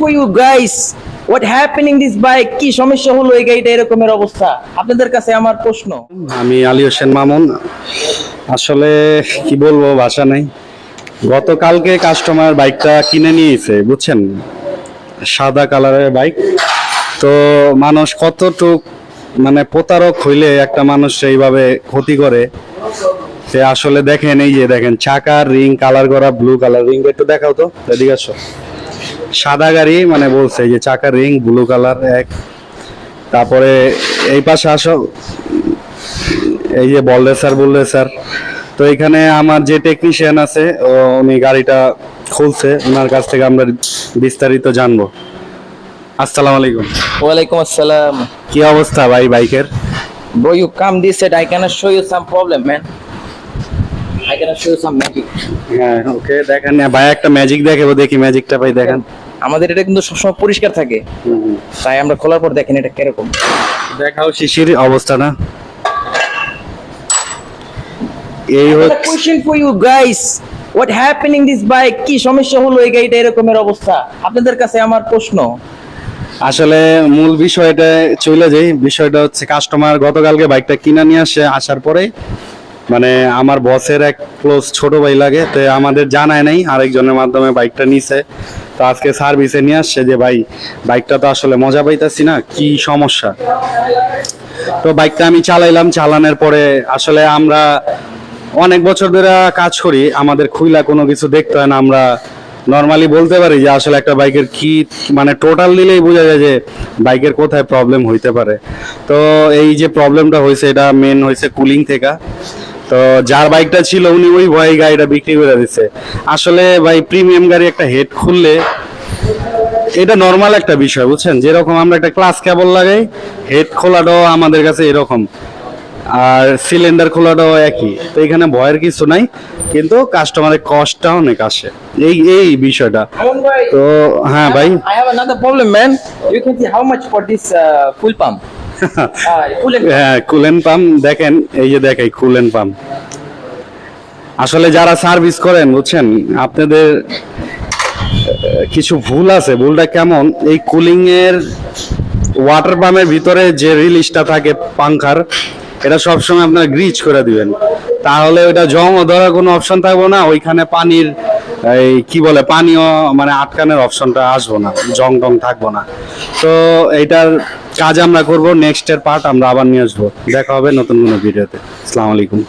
for you guys. What happening this bike? কি সমস্যা হলো এই গাড়িটা এরকমের অবস্থা? আপনাদের কাছে আমার প্রশ্ন। আমি আলী হোসেন মামুন। আসলে কি বলবো, ভাষা নাই। গতকালকে কাস্টমার বাইকটা কিনে নিয়েছে, বুঝছেন, সাদা কালারের বাইক। তো মানুষ কতটুক মানে প্রতারক হইলে একটা মানুষ এইভাবে ক্ষতি করে, সে আসলে দেখেন, এই যে দেখেন চাকার রিং কালার করা, ব্লু কালার রিং, একটু দেখাও তো, এদিকে আসো। সাদা গাড়ি মানে বলছে যে চাকার রিং ব্লু কালার এক। তারপরে এই পাশে আসো, এই যে বললে স্যার। তো এখানে আমার যে টেকনিশিয়ান আছে উনি গাড়িটা খুলছে, ওনার কাছ থেকে আমরা বিস্তারিত জানবো। আসসালামু আলাইকুম। ওয়ালাইকুম আসসালাম। কি অবস্থা ভাই বাইকের? Bro, you come this side. I cannot show you some problem, man. I cannot show you some magic. হ্যাঁ, ওকে, দেখেন না ভাই, একটা ম্যাজিক দেখাবো, দেখি ম্যাজিকটা ভাই দেখেন। আমাদের এটা কিন্তু সবসময় পরিষ্কার থাকে, তাই আমরা খোলার পর দেখেন এটা কিরকম। দেখাও শিশির অবস্থাটা। এই হচ্ছে question for you guys, what happening this bike? কি সমস্যা হলো এই গাড়িটা এরকমের অবস্থা? আপনাদের কাছে আমার প্রশ্ন। আসলে মূল বিষয়টা চলে যাই। বিষয়টা হচ্ছে কাস্টমার গতকালকে বাইকটা কিনে নিয়ে আসার পরে মানে আমার বসের এক ক্লোজ ছোট ভাই লাগে, তো আমাদের জানায় নাই, আরেকজনের মাধ্যমে বাইকটা নিছে। তো আজকে সার্ভিসে নিয়ে আসছে যে ভাই বাইকটা তো আসলে মজা পাইতাছি না, কি সমস্যা। তো বাইকটা আমি চালাইলাম, চালানোর পরে আসলে আমরা অনেক বছর ধরে কাজ করি, আমাদের খুইলা কোনো কিছু দেখতে হয় না। আমরা নর্মালি বলতে পারি যে আসলে একটা বাইকের কি মানে টোটাল দিলেই বোঝা যায় যে বাইকের কোথায় প্রবলেম হইতে পারে। তো এই যে প্রবলেমটা হয়েছে, এটা মেন হয়েছে কুলিং থেকে। তো যার বাইকটা ছিল উনি ওই ভয়ে গাড়িটা বিক্রি করে দিচ্ছে। আসলে ভাই প্রিমিয়াম গাড়ি একটা হেড খুললে এটা নর্মাল একটা বিষয়, বুঝছেন। যেরকম আমরা একটা ক্লাস কেবল লাগাই, হেড খোলাটাও আমাদের কাছে এরকম, আর সিলিন্ডার খোলাটাও একই। তো এখানে ভয়ের কিছু নাই, কিন্তু কাস্টমারের কস্টটা অনেক আসে, এই বিষয়টা। তো হ্যাঁ ভাই, I have another problem, man. You can see how much for this full pump. হ্যাঁ কুলেন পাম্প দেখেন, এই যে দেখাই কুলেন পাম্প। আসলে যারা সার্ভিস করেন, বুঝছেন, আপনাদের কিছু ভুল আছে। ভুলটা কেমন, এই কুলিং এর ওয়াটার পাম্পের ভিতরে যে রিলিজটা থাকে পাংখার, এটা সবসময় আপনারা গ্রিজ করে দিবেন, তাহলে ওইটা জমও ধরার কোনো অপশন থাকবো না। ওইখানে পানির এই কি বলে পানীয় মানে আটকানোর অপশনটা আসবো না, জং টং থাকবো না। তো এইটার কাজ আমরা করব, নেক্সটের পার্ট আমরা আবার নিয়ে আসবো। দেখা হবে নতুন কোনো ভিডিওতে। আসসালামু আলাইকুম।